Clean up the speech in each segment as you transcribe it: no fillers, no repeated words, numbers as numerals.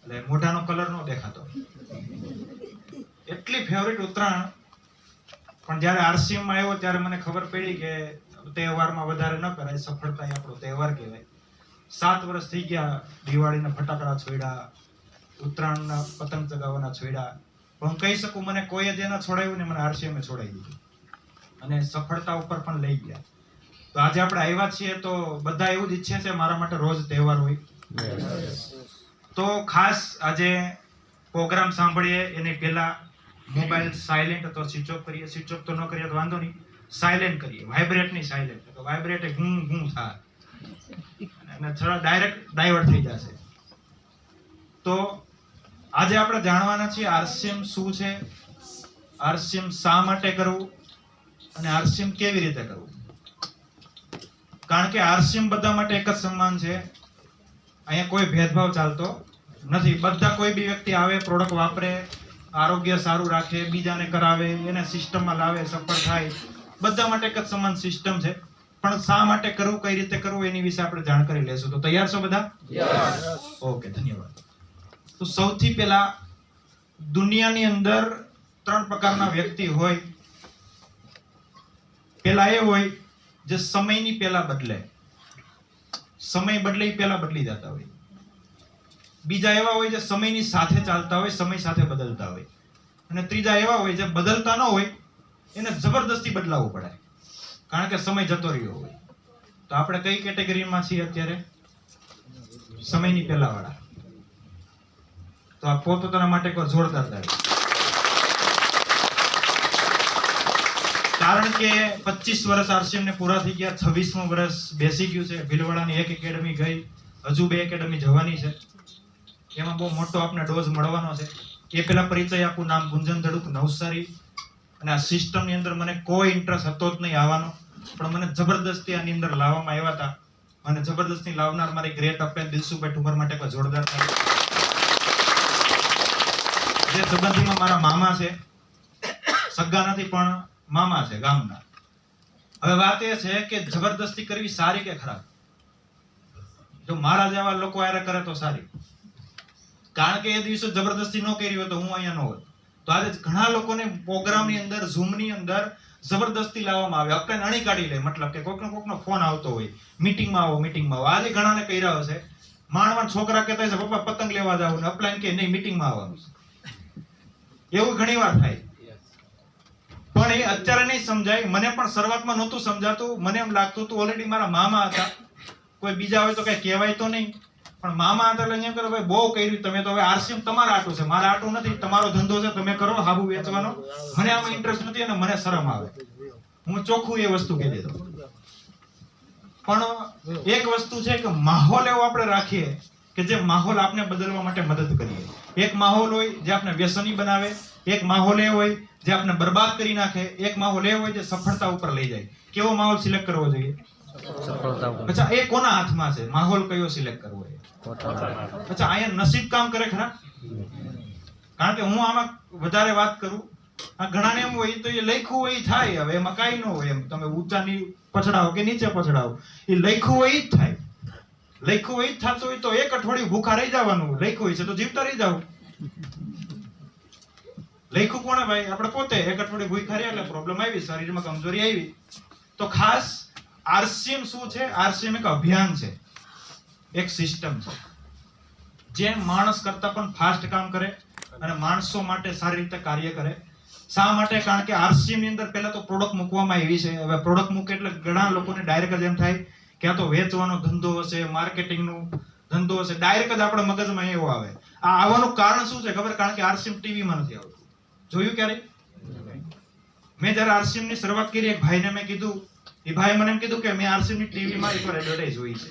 એટલે મોઢાનો કલર નો દેખાતો. એટલી ફેવરિટ ઉત્તરાયણ. પણ જ્યારે આરસીએમ માં આવ્યો ત્યારે મને ખબર પડી કે તહેવારમાં વધારે ન કરાય, સફળતા એ આપણો તહેવાર કહેવાય. 7 વર્ષ થઈ ગયા, દિવાળીના ફટાકડા છોડ્યા, ઉત્તરાયણના પતંગ ચગાવવાના છોડ્યા, પણ હું કહી શકું મને કોઈ જ એના છોડાયું ને મને આરસીએમ છોડાવી દીધું અને સફળતા ઉપર પણ લઈ ગયા. તો આજે આપણે આવ્યા છીએ તો બધા એવું જ ઈચ્છે છે મારા માટે રોજ તહેવાર હોય. તો ખાસ આજે પ્રોગ્રામ સાંભળીએ એની પહેલા મોબાઈલ સાયલેન્ટ અથવા સ્વિચ ઓફ કરીએ. સ્વિચ ઓફ તો ન કરીએ તો વાંધો નહીં, સાયલેન્ટ કરીએ. વાઇબ્રેટ નહીં, સાયલેન્ટ. તો વાઇબ્રેટ એ ગું ગું થાય અને થોડા ડાયરેક્ટ ડાયવર્ટ થઈ જશે. તો આજે આપણે જાણવાના છીએ આરસીએમ શું છે, આરસીએમ શા માટે કરવું અને આરસીએમ કેવી રીતે કરવું. કારણ કે આરસીએમ બધા માટે એક જ સમાન છે. અહીંયા કોઈ ભેદભાવ ચાલતો નથી. બધા કોઈ બી વ્યક્તિ આવે, પ્રોડક્ટ વાપરે, આરોગ્ય સારું રાખે, બીજાને કરાવે, એને સિસ્ટમમાં લાવે, સફળ થાય, બધા માટે એક જ સમાન સિસ્ટમ છે. પણ શા માટે કરવું, કઈ રીતે કરવું એની વિશે આપણે જાણકારી લેશું. તો તૈયાર છો બધા? ઓકે, ધન્યવાદ. તો સૌથી પહેલા દુનિયાની અંદર 3 પ્રકારના વ્યક્તિ હોય. પહેલા એ હોય જે સમયની પહેલા બદલે, સમય બદલે પહેલા બદલી જતા હોય. બીજા એવા હોય જે સમયની સાથે ચાલતા હોય, સમય સાથે બદલતા હોય. અને ત્રીજા એવા હોય જે બદલતા ન હોય, એને જબરદસ્તી બદલાવવું પડે કારણ કે સમય જતો રહ્યો હોય. તો આપણે કઈ કેટેગરીમાં છીએ અત્યારે? સમયની પહેલા વાળા. તો આ પોતપોતાના માટે કોઈ જોરદાર તાળી. કારણ કે 25 વર્ષ આરસીએમ ને પૂરા થઈ ગયા, 26મું વર્ષ બેસી ગયું છે. ભીલવાડાની એક એકેડમી ગઈ, હજુ 2 એકેડમી જવાની છે. એમાં બહુ મોટો આપણે ડોઝ મળવાનો છે. એ પહેલા પરિચય આપું. નામ ગુંજન ધડુક, નવસારી. અને આ સિસ્ટમની અંદર મને કોઈ ઇન્ટરેસ્ટ હતો જ નહીં આવવાનો, પણ મને જબરદસ્તી આની અંદર લાવવામાં આવ્યા હતા. અને જબરદસ્તી લાવનાર મારી ગ્રેટ અપ્લાય દિલસુભાઈ ઠુમર માટે કોઈ જોરદાર થાય. જે સંબંધીમાં મારા મામા છે, સગા નથી પણ મામા છે ગામના. હવે વાત એ છે કે જબરદસ્તી કરવી સારી કે ખરાબ? જો મારા જેવા લોકો આરે કરે તો સારી. કારણ કે એ દિવસે જબરદસ્તી ન કરી હોય તો હું અહીંયા ન હોત. તો આજે ઘણા લોકોને પ્રોગ્રામની અંદર, ઝૂમની અંદર જબરદસ્તી લાવવામાં આવે, અપ્લાય અણી કાઢી લે. મતલબ કે કોઈકનો ફોન આવતો હોય, મીટિંગમાં આવો, મીટિંગમાં આવો. આજે ઘણાને કર્યા હશે. માંડમાં છોકરા કહેતા હશે પપ્પા પતંગ લેવા જાવ, ને અપ્લાય કે નહીં મીટિંગમાં આવવાનું છે. એવું ઘણી વાર થાય. પણ એ અત્યારે નહીં સમજાય. મને પણ શરૂઆતમાં નહોતું સમજાતું. મને એમ લાગતું હતું ઓલરેડી મારા મામા હતા, કોઈ બીજા હોય તો કઈ કહેવાય તો નહીં, પણ મામા હતા એટલે એમ કરો ભાઈ બહુ કર્યું તમે, તો હવે આરસીએમ તમારા આટું છે, મારા આટું નથી. તમારો ધંધો છે, તમે કરો હાબુ વેચવાનો, મને આમાં ઇન્ટરેસ્ટ નથી અને મને શરમ આવે. હું ચોખ્ખું એ વસ્તુ કહી દેતો. પણ એક વસ્તુ છે કે માહોલ એવો આપણે રાખીએ કે જે માહોલ આપને બદલવા માટે મદદ કરીએ. એક માહોલ હોય જે આપણે વ્યસની બનાવે, એક માહોલ એ હોય જે આપણે બરબાદ કરી નાખે, એક માહોલ એ હોય જે સફળતા ઉપર લઈ જાય. કેવો માહોલ સિલેક્ટ કરવો જોઈએ? અચ્છા, એ કોના હાથમાં છે માહોલ કયો સિલેક્ટ કરવો? અચ્છા, અહીંયા નસીબ કામ કરે ખરા? કારણ કે હું આમાં વધારે વાત કરું, આ ઘણાને એમ હોય તો એ લખ્યું હોય થાય. હવે એમાં કાંઈ ન હોય. એમ તમે ઊંચાની પછડાવો કે નીચે પછડાવો, એ લખ્યું હોય જ થાય. લખ્યું હોય જ થતું હોય તો 1 અઠવાડિયું ભૂખા રહી જવાનું. લખ્યું હોય છે તો જીવતા રહી જાવ. લખ્યું કોણે ભાઈ? આપણે પોતે. 1 અઠવાડિયું ભૂખા રહ્યા એટલે પ્રોબ્લેમ આવી, શરીરમાં કમજોરી આવી. તો ખાસ આરસીએમ શું છે? આરસીએમ એક અભિયાન છે, એક સિસ્ટમ છે જે માણસ કરતા પણ ફાસ્ટ કામ કરે અને માણસો માટે સારી રીતે કાર્ય કરે. શા માટે? કારણ કે આરસીએમ ની અંદર પહેલા તો પ્રોડક્ટ મૂકવામાં આવી છે. હવે પ્રોડક્ટ મૂકે એટલે ઘણા લોકોને ડાયરેક્ટ જ એમ થાય કે આ તો વેચવાનો ધંધો હશે, માર્કેટિંગનો ધંધો હશે. ડાયરેક્ટ જ આપણા મગજમાં એવો આવે. આ આવવાનું કારણ શું છે ખબર? કારણ કે આરસીએમ ટીવીમાં નથી આવતું. જોયું ક્યારે? મેં જયારે આરસીએમ ની શરૂઆત કરી, એક ભાઈને મેં કીધું, એ ભાઈ મને એમ કીધું કે મેં આરસીએમ ની ટીવીમાં એકવાર એડવર્ટાઇઝ જોઈ છે.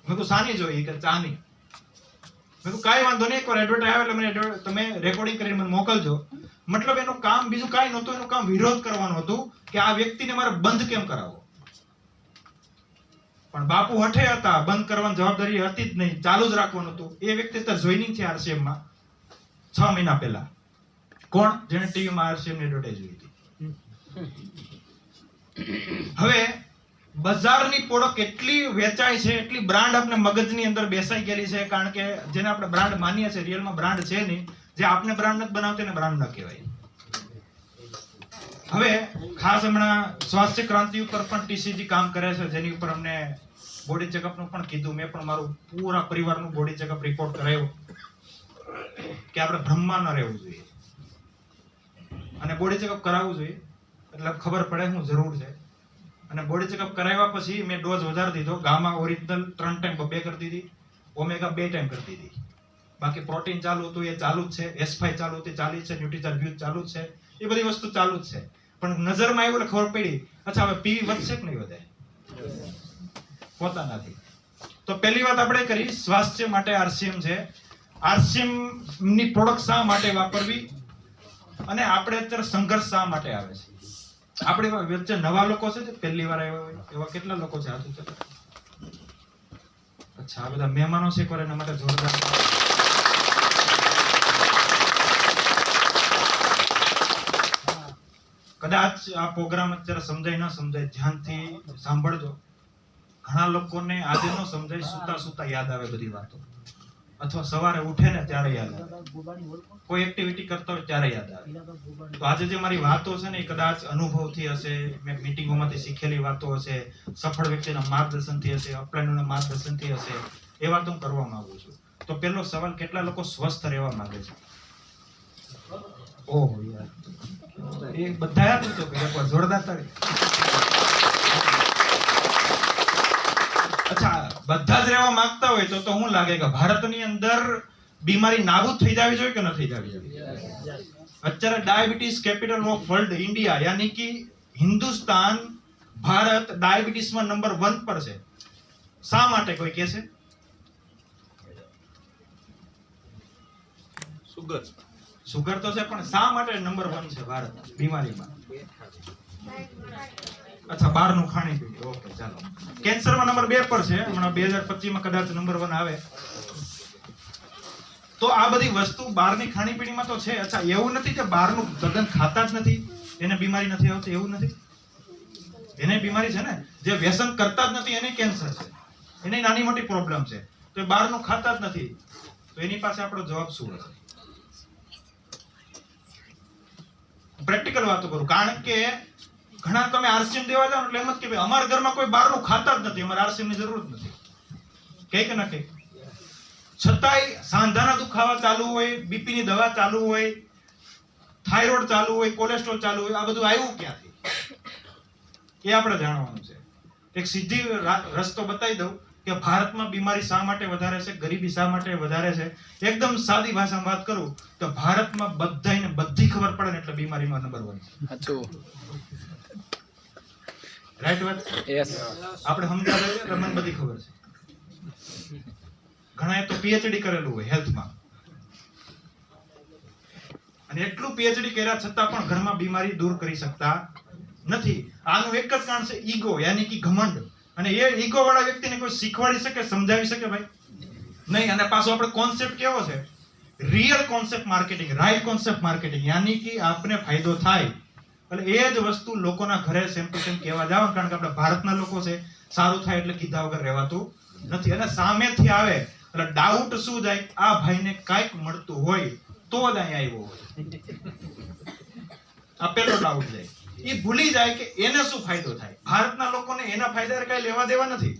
મેં કહ્યું સાની જોઈ? કે ચાની. મેં કહ્યું કાંઈ વાંધો નહીં, એકવાર એડવર્ટાઇઝ આવે એટલે મને તમે રેકોર્ડિંગ કરીને મને મોકલજો. મતલબ એનું કામ બીજું કાંઈ નહોતું. એનું કામ વિરોધ કરવાનું હતું કે આ વ્યક્તિને મારે બંધ કેમ કરાવો. પણ બાપુ હઠે હતા, બંધ કરવાની જવાબદારી હતી જ નહીં, ચાલુ જ રાખવાનું હતું. એ વ્યક્તિ અત્યારે જોઈનિંગ છે આરસીએમ માં 6 મહિના પહેલા. કોણ? જેને ટીવીમાં આરસીએમ ની એડવર્ટાઇઝ જોઈ હતી. હવે બજારની પ્રોડક્ટ એટલી વેચાય છે, એટલી બ્રાન્ડ આપણે મગજની અંદર બેસાઈ ગયેલી છે, કારણ કે જેને આપણે બ્રાન્ડ માનીએ છીએ રિયલમાં બ્રાન્ડ છે નહીં. જે આપણે બ્રાન્ડ નથી બનાવતી એને બ્રાન્ડ ન કહેવાય. હવે ખાસ હમણાં સ્વાસ્થ્ય ક્રાંતિ ઉપર પણ TCG કામ કરે છે, જેની ઉપર અમને બોડી ચેકઅપનું પણ કીધું. મેં પણ મારું પૂરા પરિવારનું બોડી ચેકઅપ રિપોર્ટ કરાવ્યો કે આપણે ભ્રમમાં ન રહેવું જોઈએ અને બોડી ચેકઅપ કરાવવું જોઈએ, એટલે ખબર પડે શું જરૂર છે. અને બોડી ચેકઅપ કરાવ્યા પછી મેં ડોઝ વધારી દીધો. ગામા ઓરિજિનલ 3 ટાઈમ 2 કરી દીધી, ઓમેગા 2 ટાઈમ કરી દીધી. બાકી પ્રોટીન ચાલુ હતું એ ચાલુ જ છે, S5 ચાલુ હતી ચાલી છે, ન્યુટ્રીચાર્જ વ્યૂઝ ચાલુ જ છે, એ બધી વસ્તુ ચાલુ જ છે. પણ નજરમાં આવ્યું એટલે ખબર પડી, અચ્છા હવે પીવી વધશે કે નહીં વધે, હોતા નથી. તો પહેલી વાત આપણે કરી સ્વાસ્થ્ય માટે RCM છે. RCM ની પ્રોડક્ટ શા માટે વાપરવી અને આપણે અત્યારે સંઘર્ષ શા માટે આવે છે. આપણી વચ્ચે નવા લોકો છે જે પહેલી વાર આવ્યા હોય એવા કેટલા લોકો છે? હાથ ઊંચો કરો. અચ્છા, આ બધા મહેમાનો છે, એકવાર એના માટે જોરદાર. કદાચ આ પ્રોગ્રામ અત્યારે સમજાય ન સમજાય, ધ્યાનથી સાંભળજો. ઘણા લોકોને આજે ન સમજાય, સુતા સુતા યાદ આવે બધી વાતો, અથવા સવારે ઉઠે ને ત્યારે યાદ આવે, કોઈ એક્ટિવિટી કરતા હોય ત્યારે યાદ આવે. તો આજે જે મારી વાતો છે ને એ કદાચ અનુભવથી હશે, મેં મીટિંગોમાંથી શીખેલી વાતો હશે, સફળ વ્યક્તિના માર્ગદર્શનથી હશે, અપલાઈનોના માર્ગદર્શનથી હશે, એ વાત હું કરવા માંગુ છું. તો પહેલો સવાલ, કેટલા લોકો સ્વસ્થ રહેવા માંગે છે? ઓહો યાર, એ બધા યાદ નતો કે એકવાર જોરદાર તાળી. અચ્છા, બધા જ રહેવા માંગતા હોય તો હું લાગે કે ભારતની અંદર બીમારી નાબૂદ થઈ જવી જોઈએ કે ન થઈ જવી જોઈએ? અત્યારે diabetes capital of world India, યાની કે હિન્દુસ્તાન, ભારત ડાયાબિટીસમાં નંબર 1 પર છે. શા માટે કોઈ કહે છે? સુગર તો છે, પણ શા માટે નંબર 1 છે ભારત બીમારીમાં? અચ્છા, બહારનું ખાણીપીણી. ઓકે, ચાલો. કેન્સરમાં નંબર 2 પર છે. હમણાં 2025 માં કદાચ નંબર 1 આવે. તો આ બધી વસ્તુ બહારની ખાણીપીણીમાં તો છે. અચ્છા, એવું નથી કે બહારનું તદ્દન ખાતા જ નથી એને બીમારી નથી આવતી, એવું નથી. એને બીમારી છે ને. જે વ્યસન કરતા જ નથી એને કેન્સર છે, એને નાની મોટી પ્રોબ્લેમ છે. તો એ બહારનું ખાતા જ નથી, તો એની પાસે આપણો જવાબ શું હશે? પ્રેક્ટિકલ વાતો કરું, કારણ કે ઘણા તમે RCM દેવા જાવ એટલે એમ જ કે ભાઈ અમારા ઘરમાં કોઈ બહારનું ખાતા જ નથી, અમારે RCM ની જરૂર જ નથી, કે ન કે. છતાંય સાંધાના દુખાવા ચાલુ હોય, બીપી ની દવા ચાલુ હોય, થાઇરોઇડ ચાલુ હોય, કોલેસ્ટ્રોલ ચાલુ હોય, આ બધું આવ્યું ક્યાંથી એ આપણે જાણવાનું છે. એક સીધી રસ્તો બતાવી દઉં કે ભારતમાં બીમારી શા માટે વધારે છે, ગરીબી શા માટે વધારે છે. એકદમ સાદી ભાષામાં વાત કરું તો ભારતમાં બધાને બધી ખબર પડે ને એટલે બીમારીમાં નંબર 1 છે. રાઈટ વાત? યસ. આપણે સમજાવે છે તમને બધી ખબર છે. ઘણાએ તો PhD કરેલું હોય હેલ્થમાં, અને એટલું PhD કર્યા છતાં પણ ઘરમાં બીમારી દૂર કરી શકતા નથી. આનું એક જ કારણ છે ઈગો, યાની કે ઘમંડ. અને એ ઈગો વાળા વ્યક્તિને કોઈ શીખવાડી શકે, સમજાવી શકે ભાઈ? નહીં. અને પાછો આપણે કોન્સેપ્ટ કેવો છે? Real concept marketing, right concept marketing, યાની કે આપને ફાયદો થાય. એટલે એ જ વસ્તુ લોકોના ઘરે સેમ ટુ સેમ કહેવા જાવ, કારણ કે આપણે ભારતના લોકો છે, સારું થાય એટલે કીધા વગર રહેવાતું નથી. અને સામેથી આવે એટલે ડાઉટ શું જાય, આ ભાઈને કાંઈક મળતું હોય તો જ અહીંયા આવ્યો હોય, આ પેલો ડાઉટ જાય. એ ભૂલી જાય કે એને શું ફાયદો થાય. ભારતના લોકોને એના ફાયદા કઈ લેવા દેવા નથી,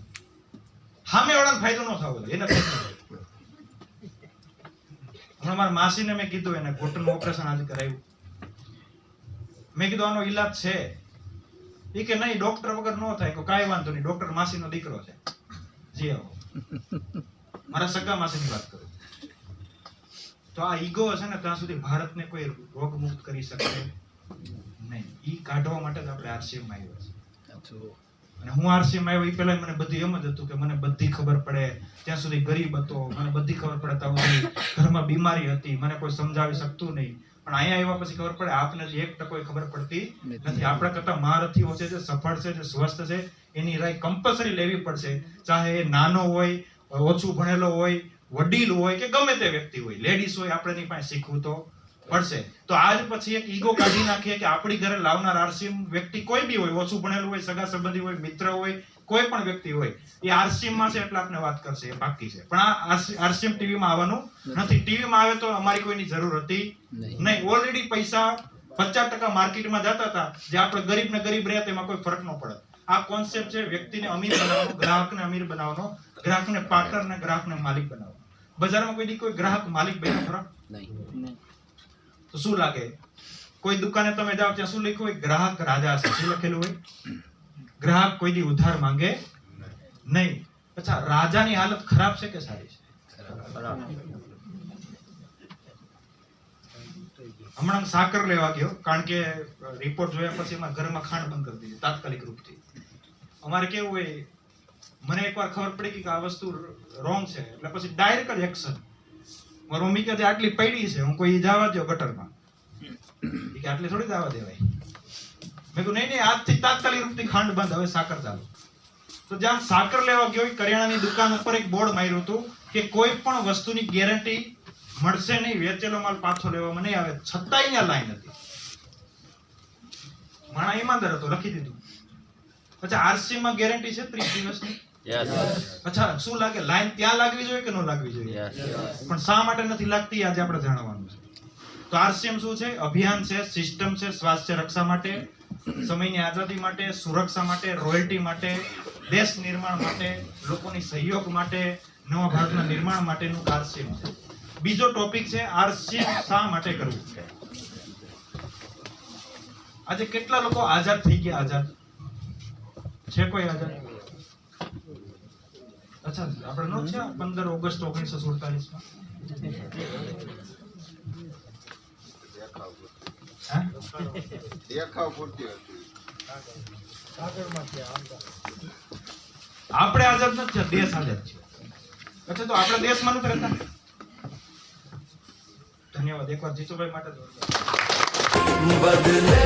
સામે વાળાને ફાયદો ન થવો જોઈએ, એને ફાયદો. હમણાં મારા માસીને મેં કીધું, એને ઘૂંટણનું ઓપરેશન આજે કરાવ્યું. મેં કીધું આનો ઈલાજ છે? એ કે નહીં, ડોક્ટર વગર ન થાય. કાંઈ વાંધો નહીં, ડોક્ટર માસીનો દીકરો છે, જી આવો. મારા સગા માસીની વાત કરું. તો આ ઈગો છે ને ત્યાં સુધી ભારતને કોઈ રોગ મુક્ત કરી શકે નહીં. ઈ કાઢવા માટે જ આપણે RCM આવ્યો છે. અને હું RCM આવ્યો એ પહેલા મને બધું એમ જ હતું કે મને બધી ખબર પડે, ત્યાં સુધી ગરીબ હતો, મને બધી ખબર પડે, ત્યાં સુધી ઘરમાં બીમારી હતી, મને કોઈ સમજાવી શકતું નહીં. પણ અહીંયા આવ્યા પછી ખબર પડે આપને જે 1% ખબર પડતી નથી. આપણા કરતા મહારથીઓ છે, જે સફળ છે, જે સ્વસ્થ છે, એની રાય કમ્પલસરી લેવી પડશે. ચાહે એ નાનો હોય, ઓછું ભણેલો હોય, વડીલ હોય કે ગમે તે વ્યક્તિ હોય, લેડીઝ હોય, આપણે એની પાસે શીખવું તો પડશે. તો આજ પછી એક ઈગો કાઢી નાખીએ કે આપણી ઘરે લાવનાર આરસીએમ વ્યક્તિ કોઈ બી હોય, ઓછું ભણેલું હોય, સગા સંબંધી હોય, મિત્ર હોય, કોઈ પણ વ્યક્તિ હોય, એ આરસીએમ માં છે એટલે આપણે વાત કરશે, એ બાકી છે. પણ આ આરસીએમ ટીવી માં આવવાનું નથી. ટીવી માં આવે તો અમારી કોઈની જરૂર હતી નહીં. ઓલરેડી પૈસા 50% માર્કેટમાં જતા હતા, જે આપણે ગરીબ ને ગરીબ રહ્યા તેમાં કોઈ ફરક ન પડે. આ કોન્સેપ્ટ છે વ્યક્તિને અમીર બનાવવાનો, ગ્રાહકને અમીર બનાવવાનો, ગ્રાહકને પાર્ટનર ને ગ્રાહકને માલિક બનાવવાનો. બજારમાં કોઈ ગ્રાહક માલિક બન્યો ખરો? નહીં. તો શું લાગે, કોઈ દુકાને તમે જાઓ ત્યાં શું લખ્યું હોય? ગ્રાહક રાજા છે. શું લખેલું હોય? ગ્રાહક કોઈ દી ઉધાર માંગે નહીં. અચ્છા, રાજાની હાલત ખરાબ છે કે સારી છે? હમણાં સાકર લેવા ગયો, કારણ કે રિપોર્ટ જોયા પછી એમાં ઘરમાં ખાંડ બંધ કરી દીધી તાત્કાલિક રૂપથી. અમારે કેવું હોય, મને એકવાર ખબર પડી કે આ વસ્તુ રોંગ છે એટલે પછી ડાયરેક્ટ જ એક્શન. મારો મમ્મી કે આટલી પડી છે, હું કોઈ જવા દો ગટરમાં, કે આટલી થોડી જવા દેવાય. મેં કહ્યું નહીં, આજથી તાત્કાલિક રૂપથી ખાંડ બંધ, હવે સાકર ચાલુ. તો જ્યાં સાકર લેવા ગયો, કરિયાણાની દુકાન ઉપર એક બોર્ડ માર્યું હતું કે કોઈ પણ વસ્તુની ગેરંટી મળશે નહીં, વેચેલો માલ પાછો લેવામાં નહીં આવે. છતાંય અહીંયા લાઈન હતી. માણા ઈમાનદાર હતો, લખી દીધું. અચ્છા, આરસી માં ગેરંટી છે 30 દિવસની? અચ્છા, શું લાગે, લાઈન ત્યાં લાગવી જોઈએ કે ન લાગવી જોઈએ? પણ શા માટે નથી લાગતી, આજે આપણે જાણવાનું છે. તો આરસીએમ શું છે? અભિયાન છે, સિસ્ટમ છે, સ્વાસ્થ્ય રક્ષા માટે, સમયની આઝાદી માટે, સુરક્ષા માટે, રોયલ્ટી માટે, દેશ નિર્માણ માટે, લોકોની સહયોગ માટે, નવા ભારતના નિર્માણ માટેનું આરસીએમ છે. બીજો ટોપિક છે આરસીએમ શા માટે કરવું. આજે કેટલા લોકો આઝાદ થઈ ગયા? આઝાદ છે કોઈ આઝાદ? અચ્છા, આપણે નો છે 15 ઓગસ્ટ 1947 માં. આપણે આઝાદ નથી, દેશ આઝાદ છે. અચ્છા, તો આપણે દેશમાં નથી રહેતા? ધન્યવાદ. એકવાર જીતુભાઈ માટે બદલે